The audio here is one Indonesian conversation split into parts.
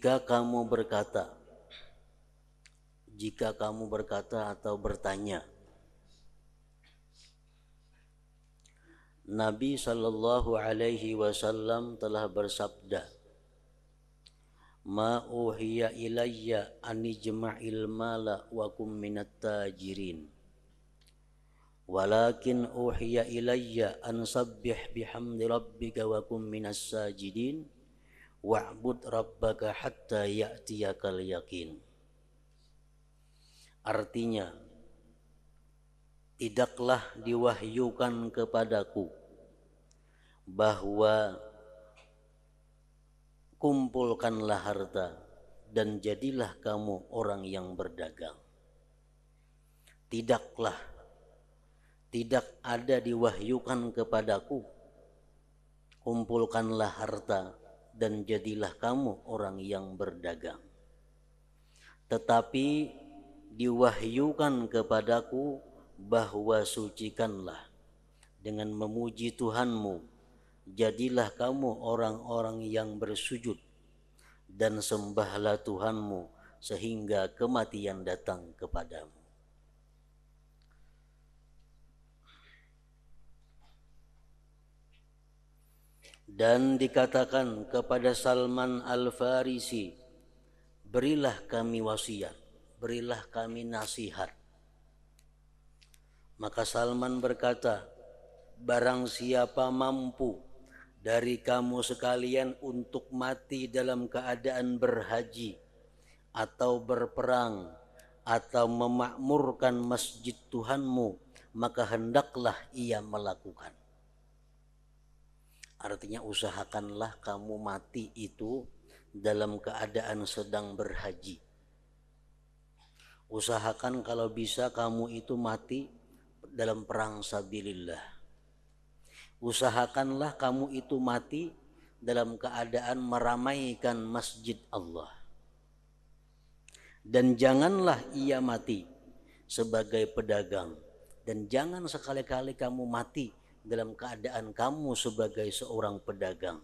Jika kamu berkata atau bertanya, Nabi Shallallahu Alaihi Wasallam telah bersabda, Ma uhiya ilayya anijma'il mala wa kum minat tajirin, walakin uhiya ilayya an sabbih bihamdi rabbika wa kum minas sajidin wa'bud rabbaka hatta ya'tiyakal yakin. Artinya, tidaklah diwahyukan kepadaku bahwa kumpulkanlah harta dan jadilah kamu orang yang berdagang. Tidak ada diwahyukan kepadaku, kumpulkanlah harta dan jadilah kamu orang yang berdagang. Tetapi diwahyukan kepadaku bahwa sucikanlah dengan memuji Tuhanmu, jadilah kamu orang-orang yang bersujud dan sembahlah Tuhanmu sehingga kematian datang kepadamu. Dan dikatakan kepada Salman Al-Farisi, berilah kami wasiat, berilah kami nasihat. Maka Salman berkata, barang siapa mampu dari kamu sekalian untuk mati dalam keadaan berhaji atau berperang atau memakmurkan masjid Tuhanmu, maka hendaklah ia melakukan. Artinya usahakanlah kamu mati itu dalam keadaan sedang berhaji. Usahakan kalau bisa kamu itu mati dalam perang sabilillah. Usahakanlah kamu itu mati dalam keadaan meramaikan masjid Allah. Dan janganlah ia mati sebagai pedagang. Dan jangan sekali-kali kamu mati dalam keadaan kamu sebagai seorang pedagang.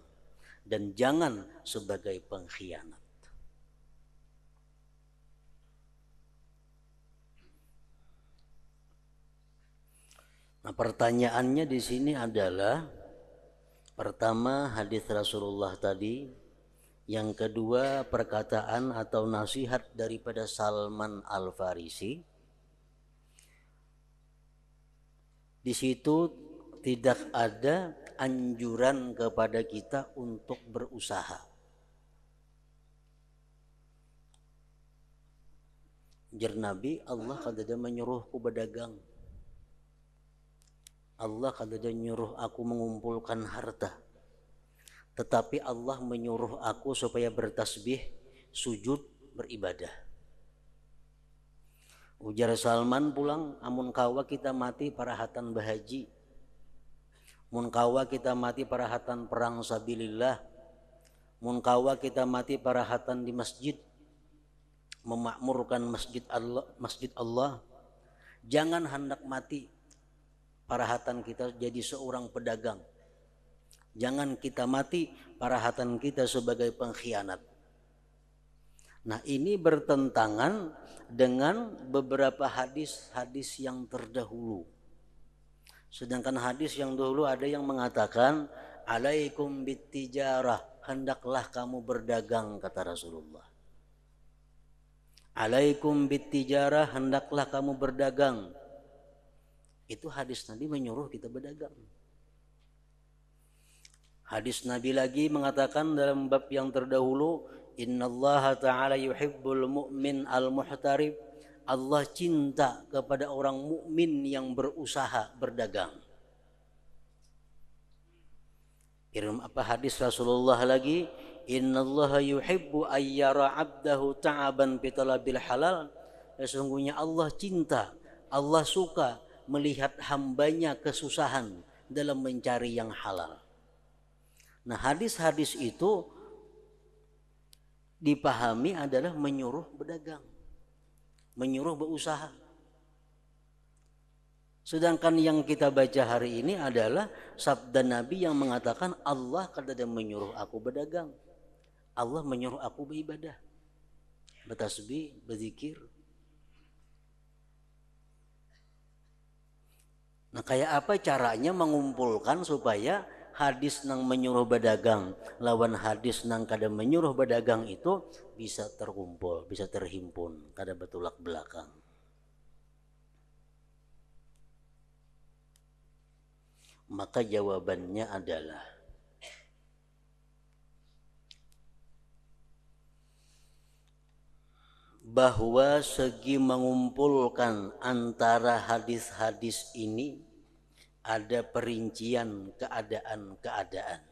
Dan jangan sebagai pengkhianat. Nah, pertanyaannya di sini adalah, pertama hadis Rasulullah tadi, yang kedua perkataan atau nasihat daripada Salman Al-Farisi. Di situ tidak ada anjuran kepada kita untuk berusaha. Jar Nabi, Allah kadada menyuruhku berdagang. Allah kadada nyuruh aku mengumpulkan harta. Tetapi Allah menyuruh aku supaya bertasbih, sujud, beribadah. Ujar Salman pulang, amun kawa kita mati parahatan bahaji. Mun kawa kita mati parahatan perang sabilillah. Mun kawa kita mati parahatan di masjid, memakmurkan masjid Allah. Jangan hendak mati parahatan kita jadi seorang pedagang. Jangan kita mati parahatan kita sebagai pengkhianat. Nah, ini bertentangan dengan beberapa hadis-hadis yang terdahulu. Sedangkan hadis yang dahulu ada yang mengatakan, alaikum bittijarah, hendaklah kamu berdagang, kata Rasulullah. Alaikum bittijarah, hendaklah kamu berdagang. Itu hadis Nabi menyuruh kita berdagang. Hadis Nabi lagi mengatakan dalam bab yang terdahulu, innallaha ta'ala yuhibbul mu'min al-muhtarib. Allah cinta kepada orang mukmin yang berusaha berdagang. Apa hadis Rasulullah lagi, innallaha yuhibbu ayyara 'abdahu ta'aban fi talabil halal. Sesungguhnya Allah cinta, Allah suka melihat hambanya kesusahan dalam mencari yang halal. Nah, hadis-hadis itu dipahami adalah menyuruh berdagang, menyuruh berusaha. Sedangkan yang kita baca hari ini adalah sabda Nabi yang mengatakan Allah kadang menyuruh aku berdagang. Allah menyuruh aku beribadah, bertasbih, berzikir. Nah, kayak apa caranya mengumpulkan supaya hadis nang menyuruh berdagang lawan hadis nang kada menyuruh berdagang itu bisa terkumpul, bisa terhimpun, kada betulak belakang. Maka jawabannya adalah bahwa segi mengumpulkan antara hadis-hadis ini ada perincian keadaan-keadaan.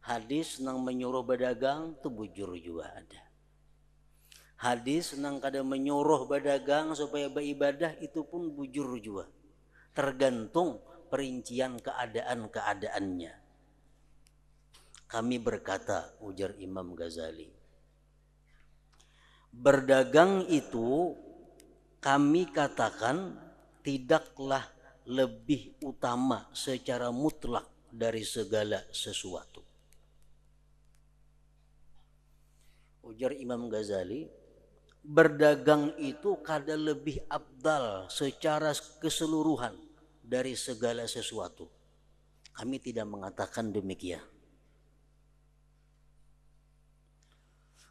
Hadis nang menyuruh berdagang itu bujur juga ada. Hadis nang kada menyuruh berdagang supaya beribadah itu pun bujur juga. Tergantung perincian keadaan-keadaannya. Kami berkata, ujar Imam Ghazali, berdagang itu kami katakan tidaklah lebih utama secara mutlak dari segala sesuatu. Ujar Imam Ghazali, berdagang itu kada lebih abdal secara keseluruhan dari segala sesuatu. Kami tidak mengatakan demikian.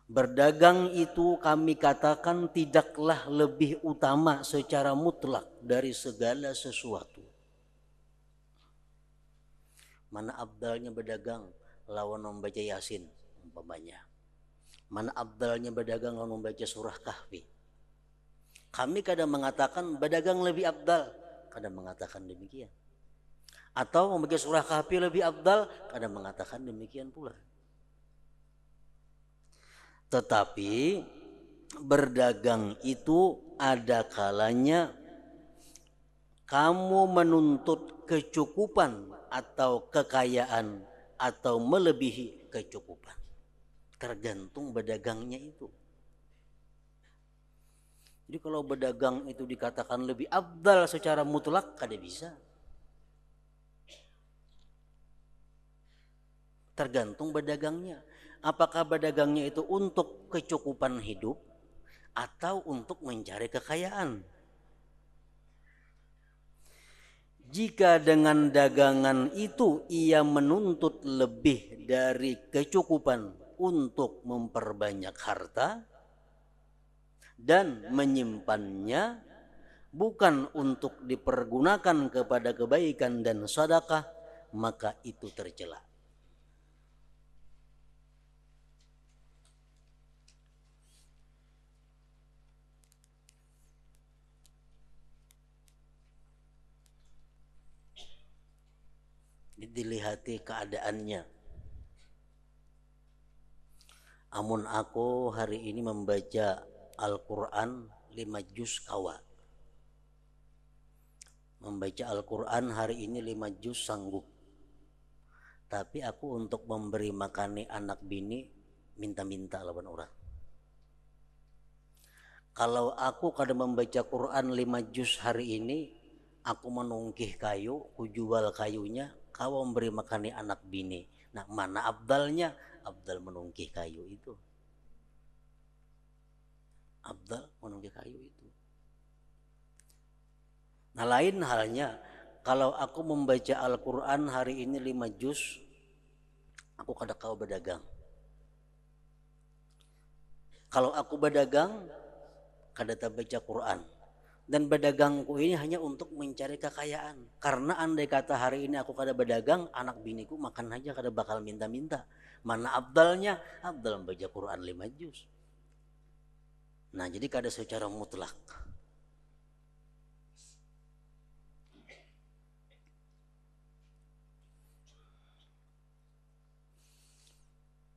Berdagang itu kami katakan tidaklah lebih utama secara mutlak dari segala sesuatu. Mana abdalnya berdagang lawan membaca Yasin umpamanya. Mana abdalnya berdagang lawan membaca surah Kahfi. Kami kadang mengatakan berdagang lebih abdal, kadang mengatakan demikian. Atau membaca surah Kahfi lebih abdal, kadang mengatakan demikian pula. Tetapi berdagang itu ada kalanya kamu menuntut kecukupan atau kekayaan atau melebihi kecukupan. Tergantung berdagangnya itu. Jadi kalau berdagang itu dikatakan lebih abdal secara mutlak, kada bisa. Tergantung berdagangnya. Apakah berdagangnya itu untuk kecukupan hidup atau untuk mencari kekayaan? Jika dengan dagangan itu ia menuntut lebih dari kecukupan untuk memperbanyak harta dan menyimpannya bukan untuk dipergunakan kepada kebaikan dan sedekah, maka itu tercela. Dilihati keadaannya. Amun aku hari ini membaca Al-Quran 5 juz kawa. Membaca Al-Quran hari ini 5 juz sanggup. Tapi aku untuk memberi makani anak bini minta-minta lawan orang. Kalau aku kada membaca Quran 5 juz hari ini, aku menungkih kayu, ku jual kayunya, kau memberi makani anak bini. Nah, mana abdalnya? Abdal menungkih kayu itu. Abdal menungkih kayu itu. Nah, lain halnya kalau aku membaca Al-Quran hari ini 5 juz, aku kada kau berdagang. Kalau aku berdagang, kada tak baca Quran. Dan berdagangku ini hanya untuk mencari kekayaan. Karena andai kata hari ini aku kada berdagang, anak biniku makan aja kada bakal minta-minta. Mana abdalnya? Abdal membaca Quran 5 juz. Nah, jadi kada secara mutlak.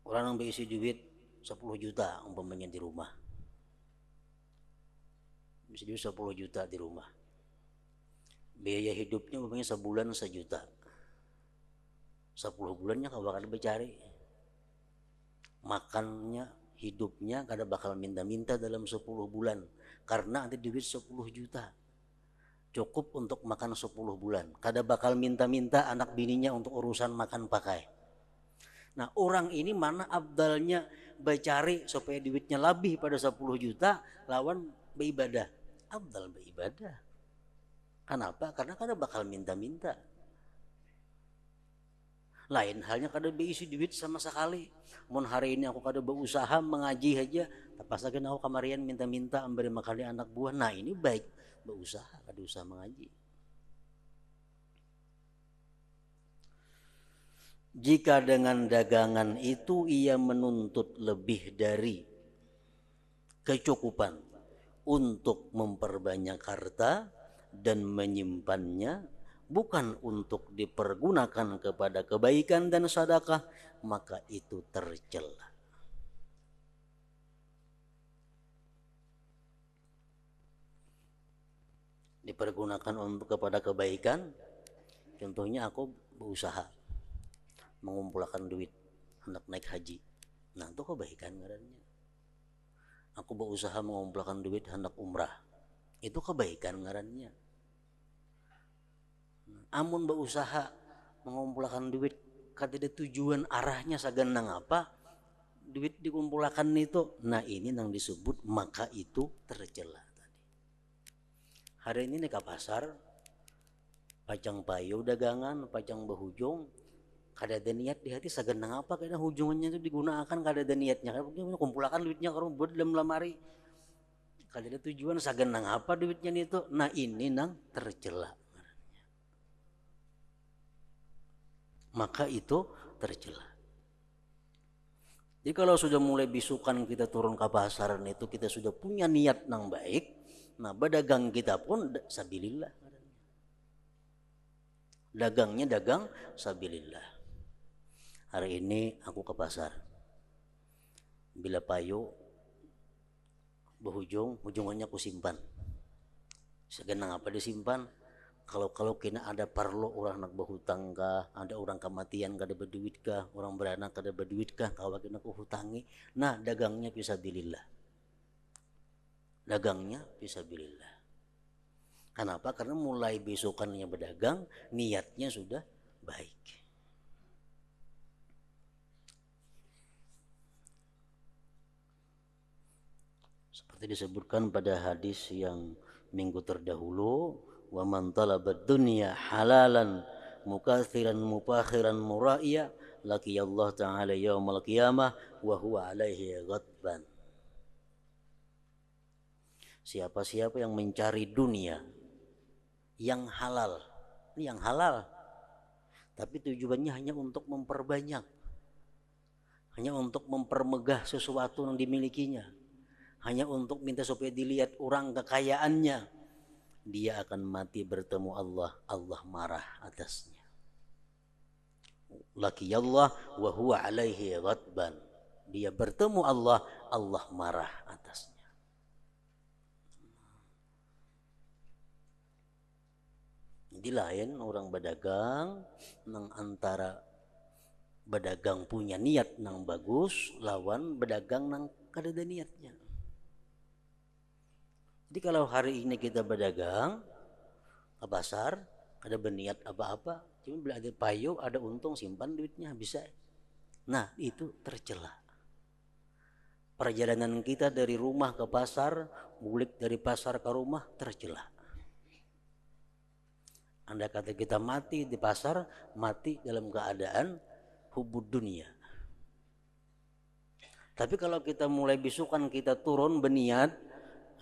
Orang yang berisi duit 10 juta umpamanya di rumah. Bisa duit 10 juta di rumah. Biaya hidupnya umpamanya sebulan 1 juta. 10 bulannya kau bakal bercari. Makannya, hidupnya kada bakal minta-minta dalam 10 bulan. Karena ada duit 10 juta. Cukup untuk makan 10 bulan. Kada bakal minta-minta anak bininya untuk urusan makan pakai. Nah orang ini mana abdalnya bercari supaya duitnya lebih pada 10 juta lawan beribadah. Abdal beribadah. Kenapa? Karena kada bakal minta-minta. Lain halnya kada berisi duit sama sekali. Mun hari ini aku kada berusaha mengaji aja, pas lagi aku kamarian minta-minta memberi makan anak buah. Nah ini baik berusaha, kada usah mengaji. Jika dengan dagangan itu ia menuntut lebih dari kecukupan untuk memperbanyak harta dan menyimpannya, bukan untuk dipergunakan kepada kebaikan dan sedekah, maka itu tercela. Dipergunakan untuk kepada kebaikan, contohnya aku berusaha mengumpulkan duit hendak naik haji. Nah itu kebaikan ngarannya. Aku berusaha mengumpulkan duit hendak umrah. Itu kebaikan ngarannya. Amun berusaha mengumpulkan duit kada ada tujuan arahnya saganang apa, duit dikumpulkan itu, nah ini yang disebut maka itu tercela tadi. Hari ini nih ke pasar, pacang payu dagangan, pacang bahujung, kada ada niat di hati saganang apa karena hujungannya itu digunakan, kada ada niatnya, kumpulkan duitnya kalau buat dalam lemari, kada ada tujuan saganang apa duitnya itu. Nah ini nang tercela, maka itu tercela. Jadi kalau sudah mulai bisukan kita turun ke pasaran itu kita sudah punya niat nang baik, nah berdagang kita pun sabilillah. Dagangnya dagang sabilillah. Hari ini aku ke pasar, bila payu berhujung, hujungannya aku simpan. Segenang apa disimpan? Kalau kena ada perlu orang nak berhutang kah, ada orang kematian kada berduit kah, orang beranak kada berduit kah, kawa kena aku hutangi. Nah dagangnya fisabilillah. Dagangnya fisabilillah. Kenapa? Karena mulai besokannya berdagang, niatnya sudah baik. Seperti disebutkan pada hadis yang minggu terdahulu, wa man talabad dunya halalan mukathiran mufakhiran muraiya laki Allah ta'ala yaumal qiyamah wa huwa alaihi ghadban. Siapa-siapa yang mencari dunia yang halal, tapi tujuannya hanya untuk memperbanyak, hanya untuk mempermegah sesuatu yang dimilikinya, hanya untuk minta supaya dilihat orang kekayaannya, dia akan mati bertemu Allah, Allah marah atasnya. Laki Allah wa huwa alaihi ghadban, dia bertemu Allah, Allah marah atasnya. Jadi lain orang berdagang nang antara berdagang punya niat nang bagus lawan berdagang nang kada ada niatnya. Jadi kalau hari ini kita berdagang ke pasar ada berniat apa-apa, cuma bila ada payu ada untung simpan duitnya bisa. Nah itu tercela. Perjalanan kita dari rumah ke pasar, bulik dari pasar ke rumah tercela. Anda kata kita mati di pasar, mati dalam keadaan hubud dunia. Tapi kalau kita mulai bisukan kita turun berniat,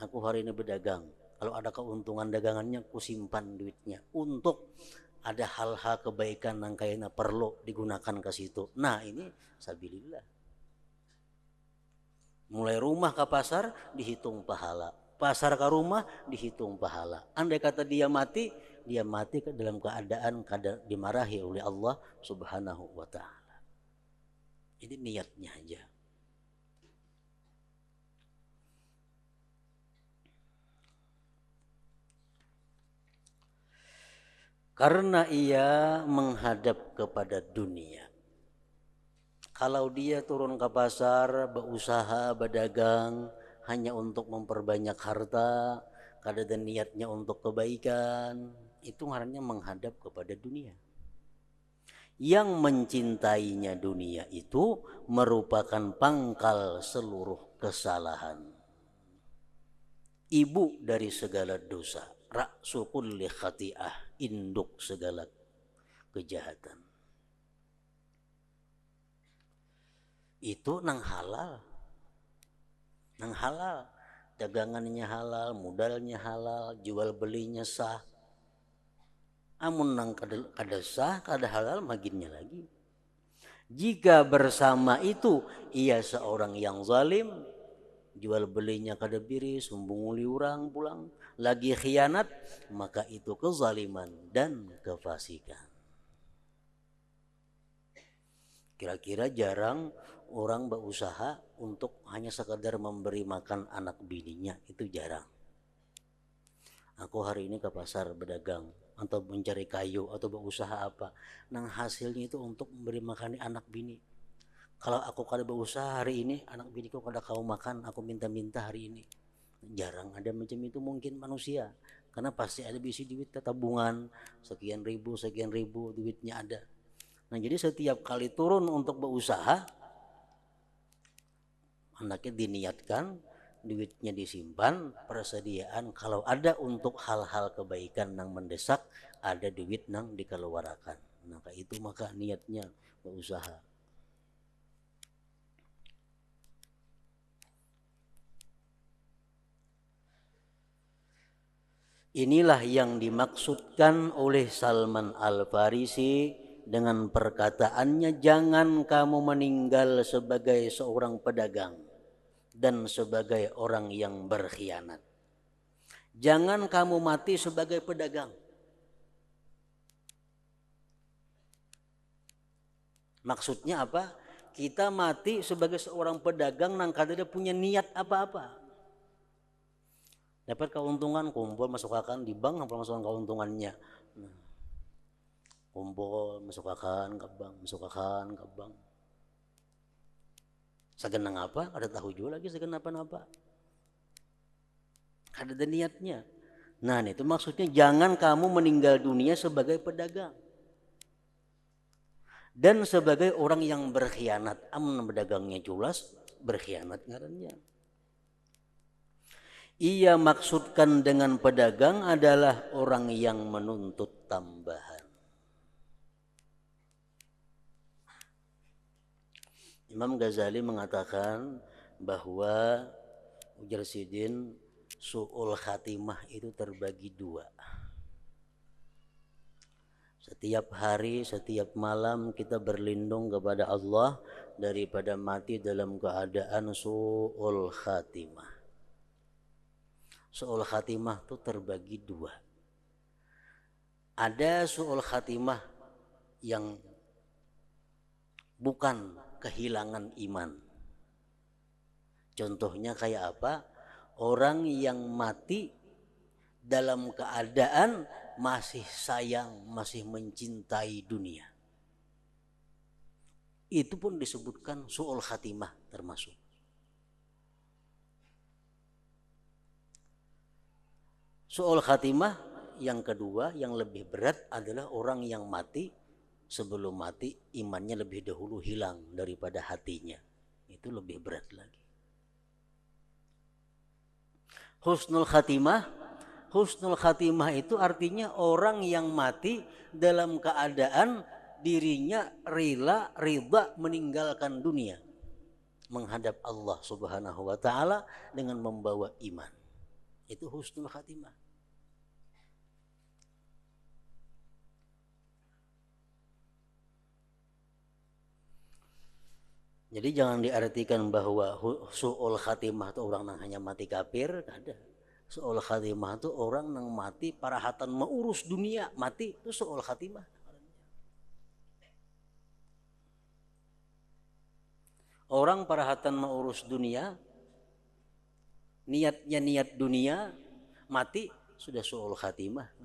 aku hari ini berdagang. Kalau ada keuntungan dagangannya, aku simpan duitnya untuk ada hal-hal kebaikan yang kayaknya perlu digunakan ke situ. Nah ini sabilillah. Mulai rumah ke pasar dihitung pahala, pasar ke rumah dihitung pahala. Andai kata dia mati dalam keadaan dimarahi oleh Allah Subhanahu wa ta'ala. Ini niatnya aja. Karena ia menghadap kepada dunia. Kalau dia turun ke pasar, berusaha, berdagang hanya untuk memperbanyak harta, kada ada niatnya untuk kebaikan, itu ngarannya menghadap kepada dunia. Yang mencintainya dunia itu merupakan pangkal seluruh kesalahan, ibu dari segala dosa, ra'su kulli khati'ah, induk segala kejahatan. Itu nang halal, dagangannya halal, modalnya halal, jual belinya sah. Amun nang kada sah, kada halal maginnya lagi. Jika bersama itu ia seorang yang zalim, jual belinya kada biris, membunguli orang pulang, lagi khianat, maka itu kezaliman dan kefasikan. Kira-kira jarang orang berusaha untuk hanya sekadar memberi makan anak bininya, itu jarang. Aku hari ini ke pasar berdagang atau mencari kayu atau berusaha apa, nang hasilnya itu untuk memberi makan anak bini. Kalau aku kada berusaha hari ini, anak biniku kada kau makan, aku minta-minta hari ini. Jarang ada macam itu mungkin manusia, karena pasti ada bisi duit tabungan sekian ribu duitnya ada. Nah jadi setiap kali turun untuk berusaha, anaknya diniatkan, duitnya disimpan, persediaan kalau ada untuk hal-hal kebaikan yang mendesak, ada duit yang dikeluarkan. Maka itu maka niatnya berusaha. Inilah yang dimaksudkan oleh Salman Al-Farisi dengan perkataannya, jangan kamu meninggal sebagai seorang pedagang dan sebagai orang yang berkhianat. Jangan kamu mati sebagai pedagang. Maksudnya apa? Kita mati sebagai seorang pedagang nang kada punya niat apa-apa. Dapat keuntungan, kumpul masukkan di bank, apa masukkan keuntungannya. Nah, kumpul masukkan ke bank, segenang apa? Ada tahu juga lagi segenang apa-apa. Ada niatnya. Nah itu maksudnya jangan kamu meninggal dunia sebagai pedagang dan sebagai orang yang berkhianat. Amun pedagangnya jelas berkhianat ngarannya. Ia maksudkan dengan pedagang adalah orang yang menuntut tambahan. Imam Ghazali mengatakan bahwa ujar sidin, su'ul khatimah itu terbagi dua. Setiap hari, setiap malam kita berlindung kepada Allah daripada mati dalam keadaan su'ul khatimah. Su'ul khatimah itu terbagi dua. Ada su'ul khatimah yang bukan kehilangan iman. Contohnya kayak apa? Orang yang mati dalam keadaan masih sayang, masih mencintai dunia. Itu pun disebutkan su'ul khatimah termasuk. Su'ul khatimah yang kedua yang lebih berat adalah orang yang mati, sebelum mati imannya lebih dahulu hilang daripada hatinya. Itu lebih berat lagi. Husnul khatimah itu artinya orang yang mati dalam keadaan dirinya ridha meninggalkan dunia, menghadap Allah Subhanahu wa taala dengan membawa iman. Itu husnul khatimah. Jadi jangan diartikan bahwa su'ul khatimah itu orang yang hanya mati kafir, ada. Su'ul khatimah itu orang yang mati parahatan mengurus dunia, mati itu su'ul khatimah. Orang parahatan mengurus dunia, niatnya niat dunia, mati sudah su'ul khatimah.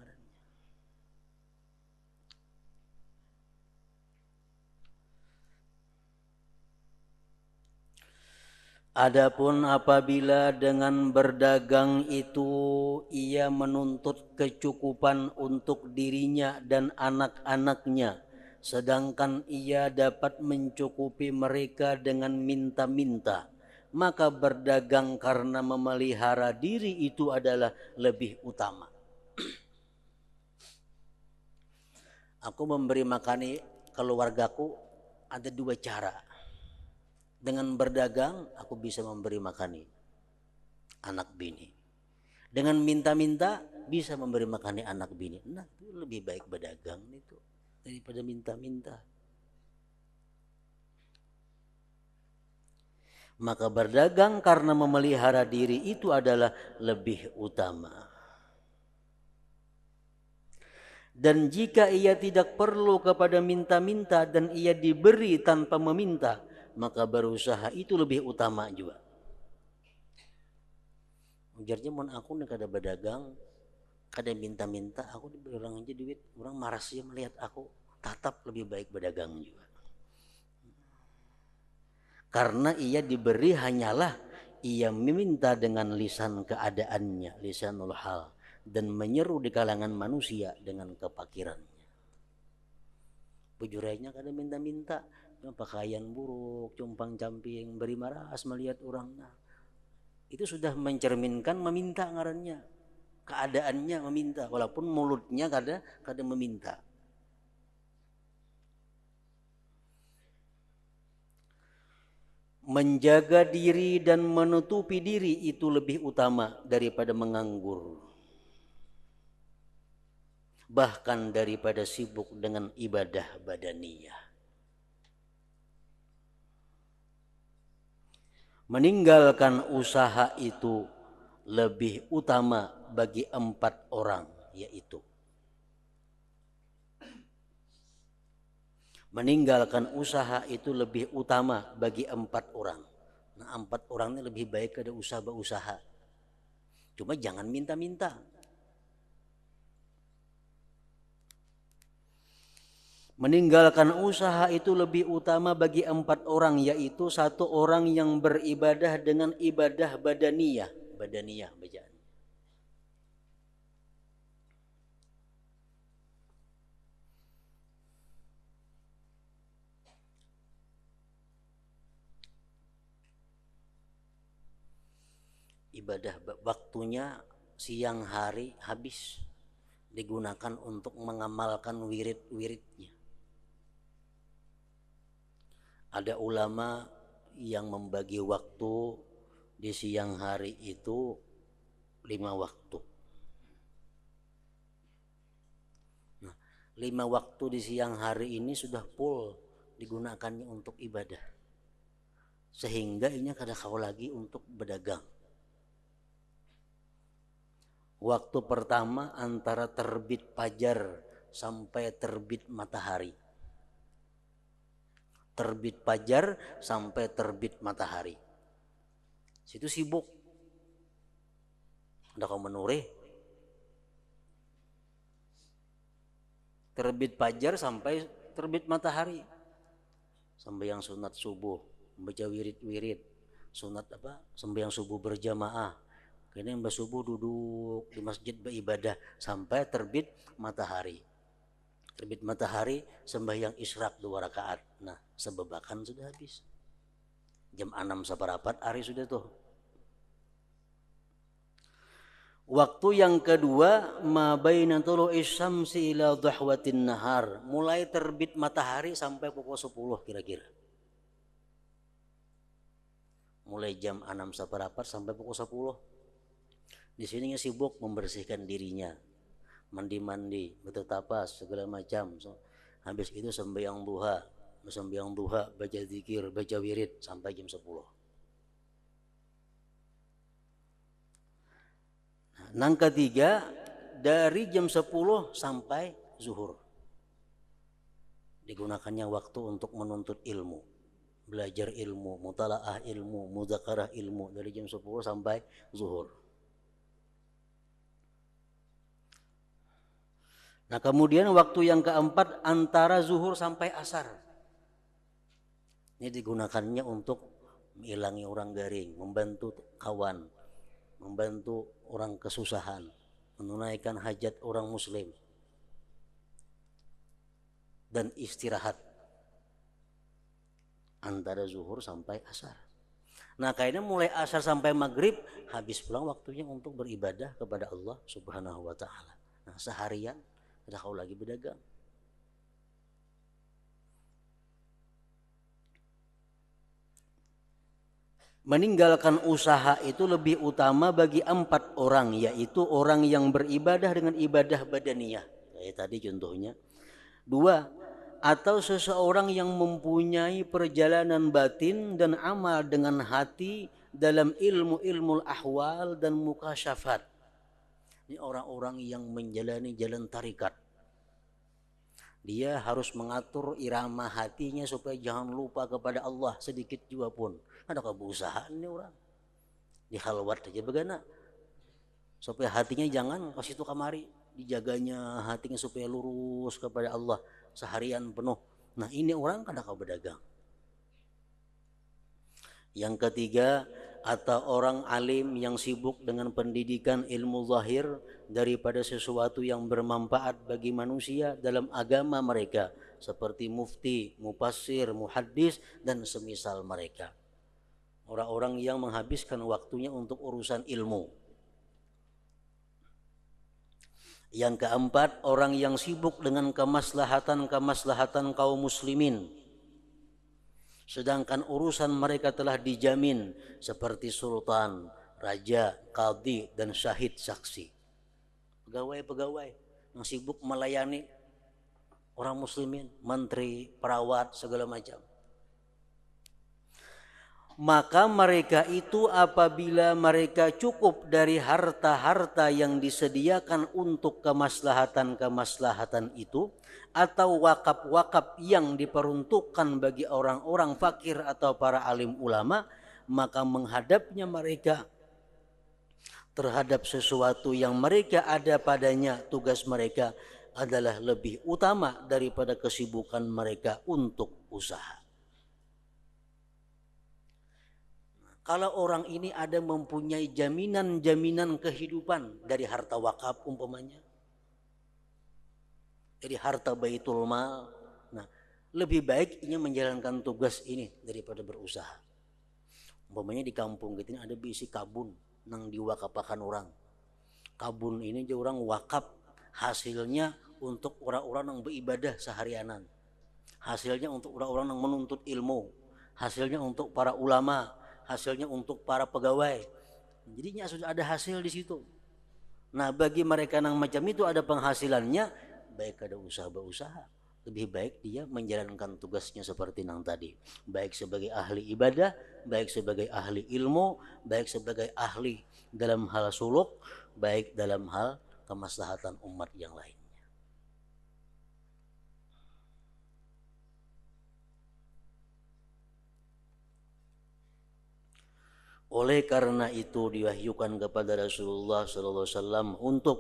Adapun apabila dengan berdagang itu ia menuntut kecukupan untuk dirinya dan anak-anaknya sedangkan ia dapat mencukupi mereka dengan minta-minta, maka berdagang karena memelihara diri itu adalah lebih utama. Aku memberi makani keluargaku ada dua cara. Dengan berdagang aku bisa memberi makani anak bini. Dengan minta-minta bisa memberi makani anak bini. Nah, itu lebih baik berdagang itu daripada minta-minta. Maka berdagang karena memelihara diri itu adalah lebih utama. Dan jika ia tidak perlu kepada minta-minta dan ia diberi tanpa meminta, maka berusaha itu lebih utama juga. Ujarnya mun aku nih kada berdagang, kada minta-minta, aku diberi orang aja duit, orang marah sih melihat aku, tetap lebih baik berdagang juga. Karena ia diberi hanyalah ia meminta dengan lisan keadaannya, lisanul hal, dan menyeru di kalangan manusia dengan kepakirannya. Bujurainya kada minta-minta, pakaian buruk, cumpang camping, beri maras melihat orang. Nah, itu sudah mencerminkan meminta ngarannya, keadaannya meminta, walaupun mulutnya kada meminta. Menjaga diri dan menutupi diri itu lebih utama daripada menganggur, bahkan daripada sibuk dengan ibadah badaniyah. Meninggalkan usaha itu lebih utama bagi 4 orang, yaitu meninggalkan usaha itu lebih utama bagi 4 orang. Nah, 4 orang ini lebih baik ada usaha. Cuma jangan minta-minta. Meninggalkan usaha itu lebih utama bagi 4 orang, yaitu 1 orang yang beribadah dengan ibadah badaniyah. Badaniyah bacaan. Ibadah waktunya siang hari habis digunakan untuk mengamalkan wirid-wiridnya. Ada ulama yang membagi waktu di siang hari itu 5 waktu. Nah, 5 waktu di siang hari ini sudah full digunakannya untuk ibadah. Sehingga ini kada kau lagi untuk berdagang. Waktu pertama antara terbit fajar sampai terbit matahari. Terbit fajar sampai terbit matahari. Situ sibuk. Ada kau menure. Terbit fajar sampai terbit matahari. Sembahyang sunat subuh, membaca wirid-wirid. Sunat apa? Sembahyang subuh berjamaah. Kini mbak subuh duduk di masjid beribadah sampai terbit matahari. Terbit matahari sembahyang isyraq 2 rakaat. Nah, sebebakan sudah habis. Jam 6 seperapat hari sudah tuh. Waktu yang kedua, ma baina tulu'is syamsi ila dhahwatin nahar, mulai terbit matahari sampai pukul 10 kira-kira. Mulai jam 6 seperapat sampai pukul 10. Di sini sibuk membersihkan dirinya, mandi-mandi, bertatapas segala macam. Habis itu sembahyang duha, baca zikir, baca wirid sampai jam 10. Nang ketiga dari jam 10 sampai zuhur. Digunakannya waktu untuk menuntut ilmu, belajar ilmu, mutalaah ilmu, mudzakarah ilmu dari jam 10 sampai zuhur. Nah, kemudian waktu yang keempat antara zuhur sampai asar. Ini digunakannya untuk menghilangi orang garing, membantu kawan, membantu orang kesusahan, menunaikan hajat orang muslim. dan istirahat antara zuhur sampai asar. Nah kayaknya mulai asar sampai maghrib habis pulang waktunya untuk beribadah kepada Allah Subhanahu wa Ta'ala. Nah seharian udah kau lagi berdagang. Meninggalkan usaha itu lebih utama bagi 4 orang, yaitu orang yang beribadah dengan ibadah badaniyah. Kayak tadi contohnya. 2, atau seseorang yang mempunyai perjalanan batin dan amal dengan hati dalam ilmu ahwal dan mukasyafat. Ini orang-orang yang menjalani jalan tarikat. Dia harus mengatur irama hatinya supaya jangan lupa kepada Allah sedikit juga pun. Ada keberusahaan ini orang. Di halwat aja begana. Supaya hatinya jangan kasih itu kamari. Dijaganya hatinya supaya lurus kepada Allah seharian penuh. Nah ini orang kan kau berdagang. Yang ketiga, atau orang alim yang sibuk dengan pendidikan ilmu zahir daripada sesuatu yang bermanfaat bagi manusia dalam agama mereka, seperti mufti, mufassir, muhaddis dan semisal mereka. Orang-orang yang menghabiskan waktunya untuk urusan ilmu. Yang keempat, orang yang sibuk dengan kemaslahatan kaum muslimin, sedangkan urusan mereka telah dijamin seperti sultan, raja, qadhi dan syahid saksi. Pegawai-pegawai yang sibuk melayani orang muslimin, menteri, perawat, segala macam. Maka mereka itu apabila mereka cukup dari harta-harta yang disediakan untuk kemaslahatan itu, atau wakaf-wakaf yang diperuntukkan bagi orang-orang fakir atau para alim ulama, maka menghadapnya mereka terhadap sesuatu yang mereka ada padanya, tugas mereka adalah lebih utama daripada kesibukan mereka untuk usaha. Kalau orang ini ada mempunyai jaminan kehidupan dari harta wakaf umpamanya, dari harta baitul mal, nah lebih baik ini menjalankan tugas ini daripada berusaha. Umpamanya di kampung gitu ada bisi kabun nang diwakapakan orang. Kabun ini aja orang wakaf, hasilnya untuk orang-orang yang beribadah seharianan, hasilnya untuk orang-orang yang menuntut ilmu, hasilnya untuk para ulama, hasilnya untuk para pegawai. Jadinya sudah ada hasil di situ. Nah bagi mereka yang macam itu ada penghasilannya, baik ada usaha, lebih baik dia menjalankan tugasnya seperti yang tadi, baik sebagai ahli ibadah, baik sebagai ahli ilmu, baik sebagai ahli dalam hal suluk, baik dalam hal kemaslahatan umat yang lain. Oleh karena itu diwahyukan kepada Rasulullah sallallahu alaihi wasallam untuk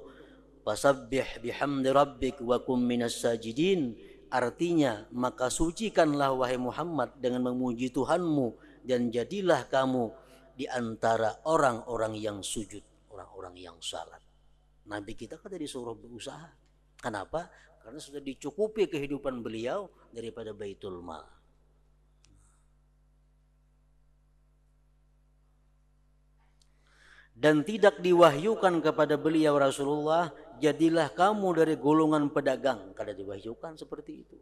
fasabbih bihamdi rabbik wa kum minas sajidin, artinya maka sucikanlah wahai Muhammad dengan memuji Tuhanmu dan jadilah kamu di antara orang-orang yang sujud, orang-orang yang salat. Nabi kita kan disuruh berusaha. Kenapa? Karena sudah dicukupi kehidupan beliau daripada baitul mal. Dan tidak diwahyukan kepada beliau Rasulullah, jadilah kamu dari golongan pedagang. Kada diwahyukan seperti itu.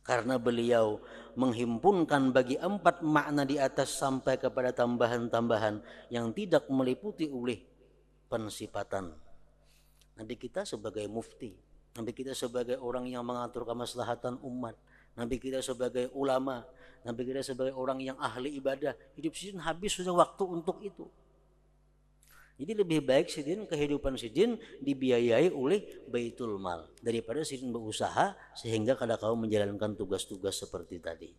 Karena beliau menghimpunkan bagi 4 makna di atas sampai kepada tambahan-tambahan yang tidak meliputi oleh pensifatan. Nabi kita sebagai mufti, Nabi kita sebagai orang yang mengatur kemaslahatan umat, Nabi kita sebagai ulama, Nabi kita sebagai orang yang ahli ibadah, hidup sidin habis sudah waktu untuk itu. Jadi lebih baik sidin, kehidupan sidin dibiayai oleh baitul mal daripada sidin berusaha sehingga kada kau menjalankan tugas-tugas seperti tadi.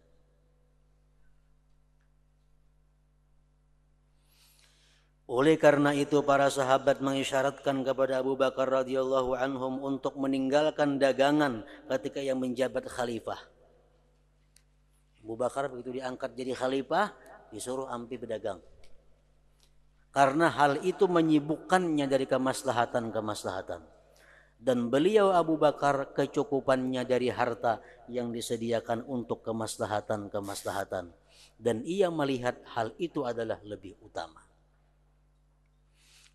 Oleh karena itu para sahabat mengisyaratkan kepada Abu Bakar radhiyallahu anhum untuk meninggalkan dagangan ketika yang menjabat khalifah. Abu Bakar begitu diangkat jadi khalifah disuruh ampi berdagang. Karena hal itu menyibukkannya dari kemaslahatan. dan beliau Abu Bakar kecukupannya dari harta yang disediakan untuk kemaslahatan, dan ia melihat hal itu adalah lebih utama.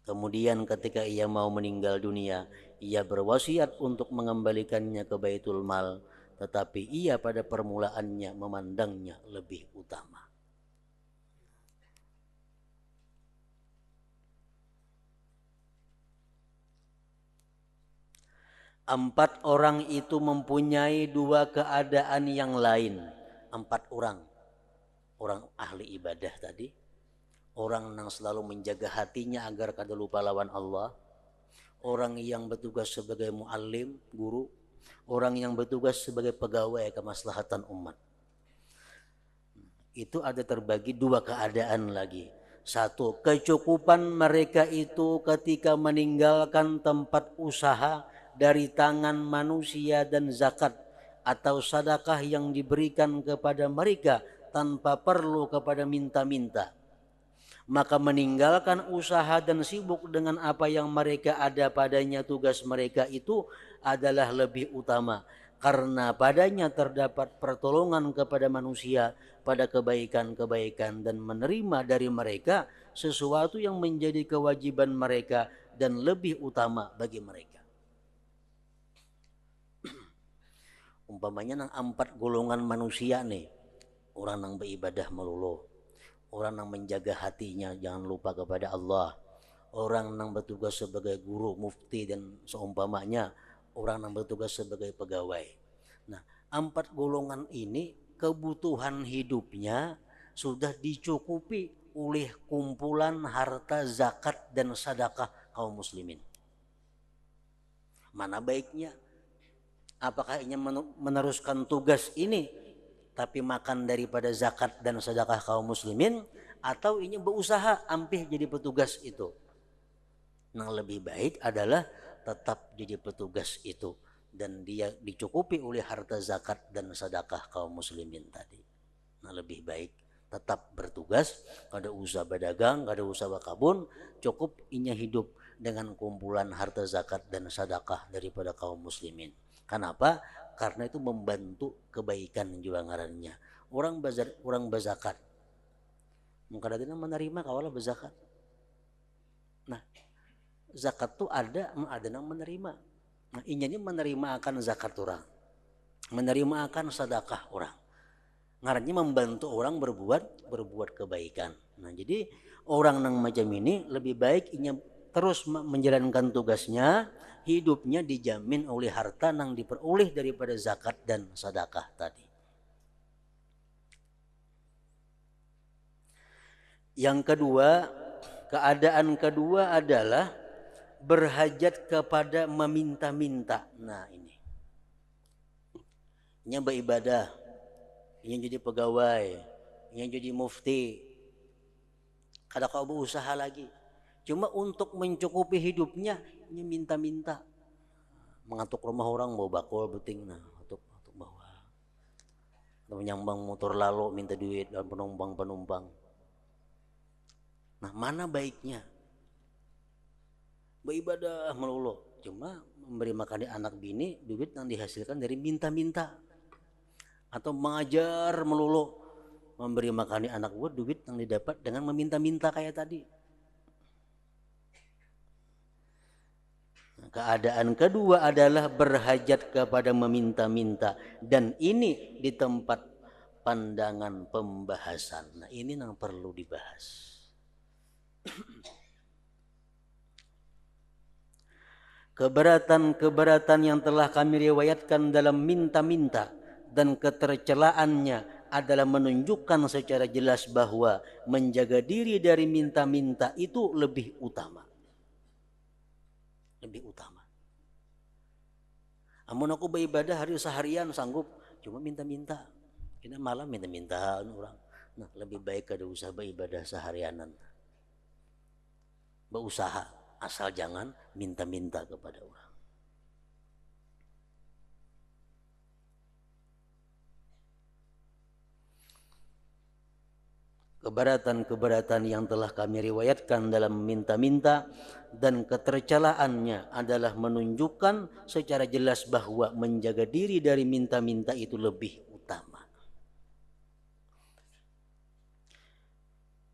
Kemudian ketika ia mau meninggal dunia, ia berwasiat untuk mengembalikannya ke Baitul Mal, tetapi ia pada permulaannya memandangnya lebih utama. Empat orang itu mempunyai dua keadaan yang lain. Empat orang ahli ibadah tadi, orang yang selalu menjaga hatinya agar kada lupa lawan Allah, orang yang bertugas sebagai muallim, guru, orang yang bertugas sebagai pegawai kemaslahatan umat. Itu ada terbagi dua keadaan lagi. Satu, kecukupan mereka itu ketika meninggalkan tempat usaha dari tangan manusia dan zakat atau sedekah yang diberikan kepada mereka tanpa perlu kepada minta-minta. Maka meninggalkan usaha dan sibuk dengan apa yang mereka ada padanya, tugas mereka itu adalah lebih utama, karena padanya terdapat pertolongan kepada manusia pada kebaikan-kebaikan dan menerima dari mereka sesuatu yang menjadi kewajiban mereka dan lebih utama bagi mereka. Umpamanya nang empat golongan manusia nih, orang yang beribadah melulu, orang yang menjaga hatinya jangan lupa kepada Allah, orang yang bertugas sebagai guru, mufti dan seumpamanya, orang yang bertugas sebagai pegawai. Nah, empat golongan ini kebutuhan hidupnya sudah dicukupi oleh kumpulan harta zakat dan sedekah kaum muslimin. Mana baiknya? Apakah ingin meneruskan tugas ini tapi makan daripada zakat dan sedekah kaum muslimin, atau ingin berusaha ampih jadi petugas itu? Yang lebih baik adalah tetap jadi petugas itu dan dia dicukupi oleh harta zakat dan sedekah kaum muslimin tadi. Nah, lebih baik tetap bertugas, kada usah berdagang, kada usah berkebun, cukup inya hidup dengan kumpulan harta zakat dan sedekah daripada kaum muslimin. Kenapa? Karena itu membantu kebaikan juga ngarannya. Orang berzakat, mengkadang menerima kawalah berzakat. Nah, zakat tuh ada yang menerima. Nah, inya menerima akan zakat orang, menerima akan sedekah orang. Ngarannya membantu orang berbuat kebaikan. Nah, jadi orang yang macam ini lebih baik inya terus menjalankan tugasnya, hidupnya dijamin oleh harta yang diperoleh daripada zakat dan sedekah tadi. Yang kedua, keadaan kedua adalah berhajat kepada meminta-minta. Nah, ini beribadah, ini jadi pegawai, ini jadi mufti, kada kau berusaha lagi, cuma untuk mencukupi hidupnya ini minta-minta, mengatuk rumah orang mau bakul beting, nah untuk bawa, menyambang motor lalu minta duit dan penumpang. Nah, mana baiknya? Beribadah melulu, cuma memberi makan anak bini duit yang dihasilkan dari minta-minta, atau mengajar melulu, memberi makan anak buah duit yang didapat dengan meminta-minta kayak tadi. Keadaan kedua adalah berhajat kepada meminta-minta, dan ini di tempat pandangan pembahasan. Nah, ini yang perlu dibahas. Keberatan yang telah kami riwayatkan dalam minta-minta dan ketercelaannya adalah menunjukkan secara jelas bahwa menjaga diri dari minta-minta itu lebih utama. Lebih utama. Amun aku beribadah hari seharian sanggup, cuma minta-minta. Kita malam minta-minta orang. Nah, lebih baik kada usah beribadah seharianan. Berusaha, asal jangan minta-minta kepada orang. keberatan-keberatan yang telah kami riwayatkan dalam minta-minta, dan ketercelaannya adalah menunjukkan secara jelas bahwa menjaga diri dari minta-minta itu lebih utama.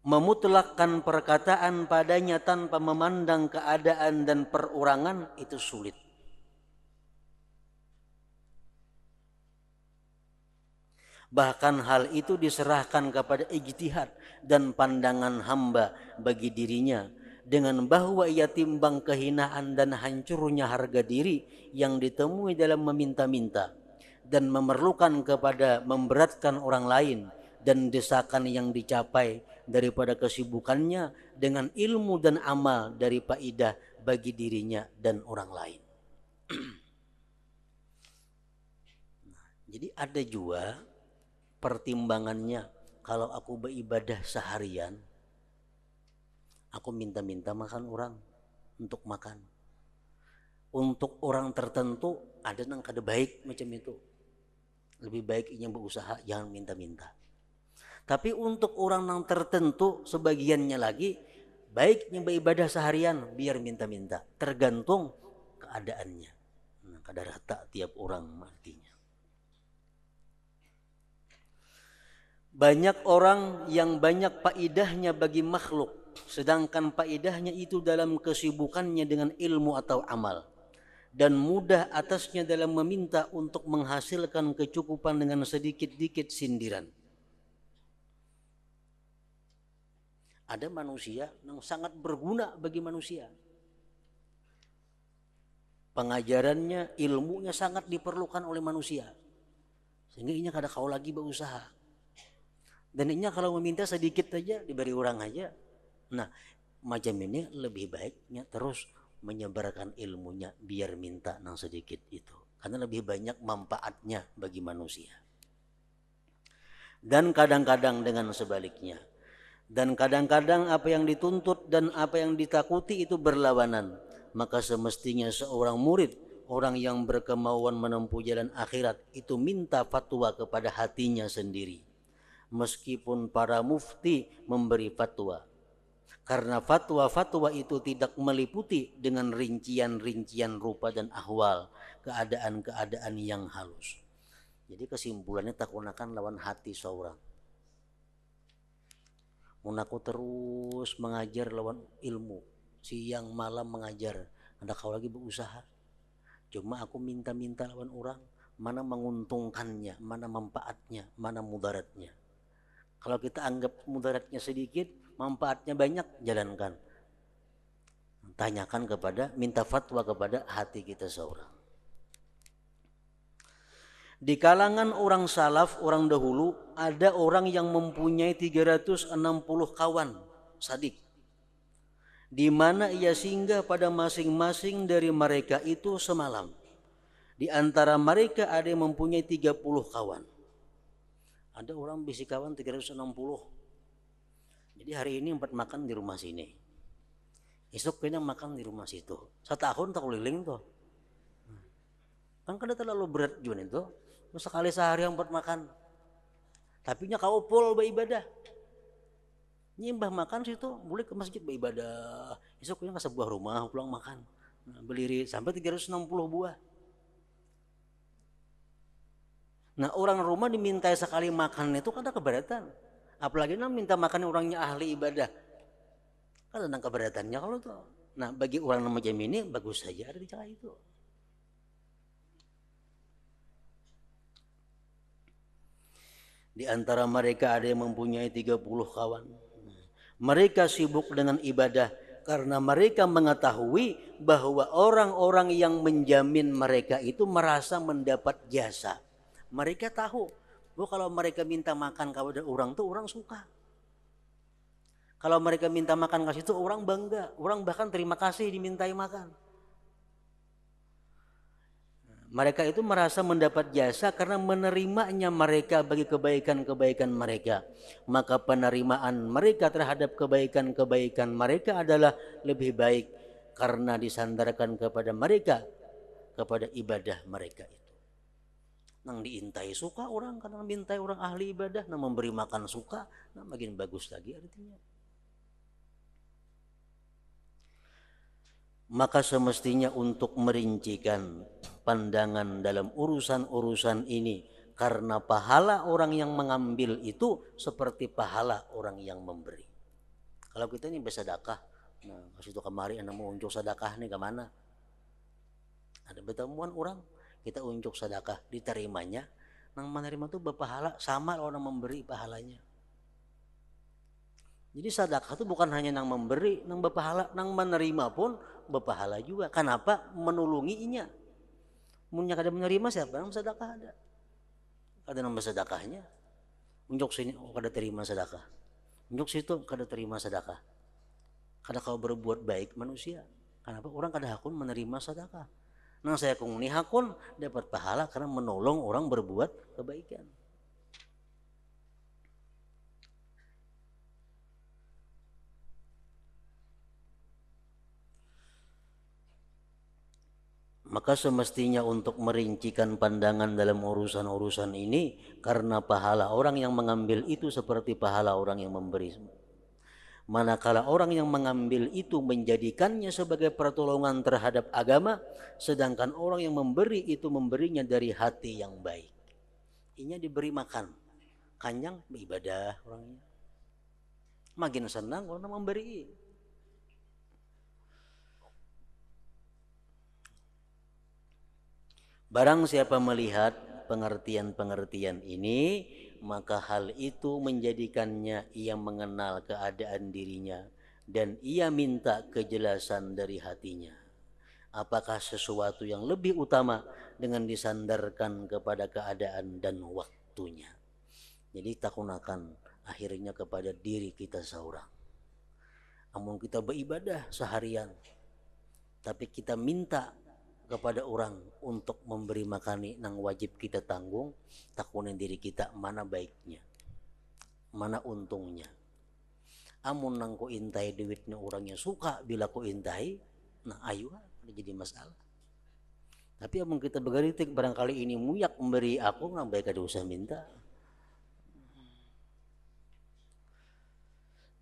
Memutlakkan perkataan padanya tanpa memandang keadaan dan perorangan itu sulit. Bahkan hal itu diserahkan kepada ijtihad dan pandangan hamba bagi dirinya, dengan bahwa ia timbang kehinaan dan hancurnya harga diri yang ditemui dalam meminta-minta dan memerlukan kepada memberatkan orang lain dan desakan yang dicapai daripada kesibukannya dengan ilmu dan amal dari faedah bagi dirinya dan orang lain. Jadi ada juga pertimbangannya, kalau aku beribadah seharian, aku minta-minta makan orang untuk makan. Untuk orang tertentu ada yang kada baik macam itu. Lebih baik inya berusaha, jangan minta-minta. Tapi untuk orang yang tertentu sebagiannya lagi, baiknya beribadah seharian biar minta-minta. Tergantung keadaannya. Nah, kada rata tiap orang artinya. Banyak orang yang banyak faedahnya bagi makhluk, sedangkan faedahnya itu dalam kesibukannya dengan ilmu atau amal, dan mudah atasnya dalam meminta untuk menghasilkan kecukupan dengan sedikit-dikit sindiran. Ada manusia yang sangat berguna bagi manusia. Pengajarannya, ilmunya sangat diperlukan oleh manusia. Sehingga ini kada kau lagi berusaha. Dan ini kalau meminta sedikit saja diberi orang aja. Nah, macam ini lebih baiknya terus menyebarkan ilmunya biar minta nang sedikit itu. Karena lebih banyak manfaatnya bagi manusia. Dan kadang-kadang dengan sebaliknya. Dan kadang-kadang apa yang dituntut dan apa yang ditakuti itu berlawanan. Maka semestinya seorang murid, orang yang berkemauan menempuh jalan akhirat, itu minta fatwa kepada hatinya sendiri. Meskipun para mufti memberi fatwa, karena fatwa-fatwa itu tidak meliputi dengan rincian-rincian rupa dan ahwal, keadaan-keadaan yang halus. Jadi kesimpulannya tak gunakan lawan hati seorang. Munaku terus mengajar lawan ilmu, siang malam mengajar, anda kau lagi berusaha. Cuma aku minta-minta lawan orang, mana menguntungkannya, mana manfaatnya, mana mudaratnya. Kalau kita anggap mudaratnya sedikit, manfaatnya banyak, jalankan. Tanyakan kepada, minta fatwa kepada hati kita seorang. Di kalangan orang salaf, orang dahulu, ada orang yang mempunyai 360 kawan sadik, di mana ia singgah pada masing-masing dari mereka itu semalam. Di antara mereka ada yang mempunyai 30 kawan. Ada orang bisi kawan 360. Jadi hari ini 4 makan di rumah sini, esok kena makan di rumah situ. Setahun tak keliling tuh. Kan kada terlalu berat juga itu. Sekali sehari 4 makan. Tapi nya kau pol beribadah. Nyimbah makan situ, boleh ke masjid beribadah. Esok kena ke sebuah rumah pulang makan. Berdiri sampai 360 buah. Nah, orang rumah dimintai sekali makan itu kan ada keberatan. Apalagi minta makan orangnya ahli ibadah. Kan ada keberatannya kalau tuh. Nah, bagi orang macam ini bagus saja ada di cara itu. Di antara mereka ada yang mempunyai 30 kawan. Mereka sibuk dengan ibadah karena mereka mengetahui bahwa orang-orang yang menjamin mereka itu merasa mendapat jasa. Mereka tahu bahwa kalau mereka minta makan kepada orang tuh orang suka. Kalau mereka minta makan kasih itu orang bangga, orang bahkan terima kasih dimintai makan. Mereka itu merasa mendapat jasa karena menerimanya mereka bagi kebaikan-kebaikan mereka. Maka penerimaan mereka terhadap kebaikan-kebaikan mereka adalah lebih baik karena disandarkan kepada mereka, kepada ibadah mereka itu. nang diintai suka orang, karena mintai orang ahli ibadah, nang memberi makan suka, nah makin bagus lagi artinya. Maka semestinya untuk merincikan pandangan dalam urusan-urusan ini, karena pahala orang yang mengambil itu seperti pahala orang yang memberi. Kalau kita ini bersedekah, nah kasih itu kemari anak mau unjuk sedekah nih kemana? Ada bertemuan orang, kita unjuk sedekah, diterimanya, nang menerima tuh berpahala sama orang memberi pahalanya. Jadi sedekah itu bukan hanya nang memberi, nang berpahala, nang menerima pun berpahala juga. Kenapa? Menulunginya. Munya kada menerima siapa? Nang sedekah ada. Ada nang bersedekahnya. Unjuk sini, oh kada terima sedekah. Unjuk situ, kada terima sedekah. Kada kau berbuat baik manusia. Kenapa? Orang kada hakun menerima sedekah. Nang saya kung ni hakun dapat pahala karena menolong orang berbuat kebaikan. Maka semestinya untuk merincikan pandangan dalam urusan-urusan ini, karena pahala orang yang mengambil itu seperti pahala orang yang memberi. Manakala orang yang mengambil itu menjadikannya sebagai pertolongan terhadap agama, sedangkan orang yang memberi itu memberinya dari hati yang baik. Inya diberi makan, kanyang beribadah orangnya. Makin senang orang memberi. Barang siapa melihat pengertian-pengertian ini, maka hal itu menjadikannya ia mengenal keadaan dirinya dan ia minta kejelasan dari hatinya. Apakah sesuatu yang lebih utama dengan disandarkan kepada keadaan dan waktunya. Jadi takunakan akhirnya kepada diri kita seorang. Amun kita beribadah seharian, tapi kita minta kepada orang untuk memberi makani nang wajib kita tanggung, takunin diri kita mana baiknya, mana untungnya. Amun nang ko intai duitnya orangnya suka bila ko intai, nah ayo jadi masalah. Tapi amun kita begaritik barangkali ini muyak memberi aku, nang baik ada usah minta.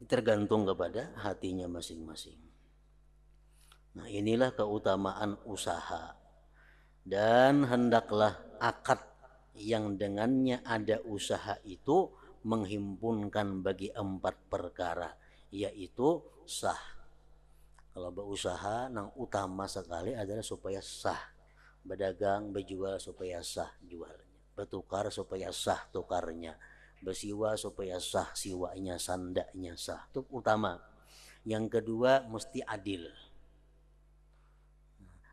Tergantung kepada hatinya masing-masing. Nah inilah keutamaan usaha. Dan hendaklah akad yang dengannya ada usaha itu menghimpunkan bagi 4 perkara, yaitu sah. Kalau berusaha nang utama sekali adalah supaya sah. Berdagang, berjual supaya sah jualnya. Bertukar supaya sah tukarnya. Bersiwa supaya sah siwanya, sandanya sah. Itu utama. Yang kedua mesti adil.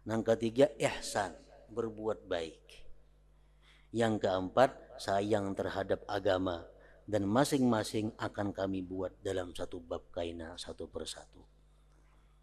Yang ketiga ihsan, berbuat baik. Yang keempat sayang terhadap agama. Dan masing-masing akan kami buat dalam satu bab kaina satu persatu.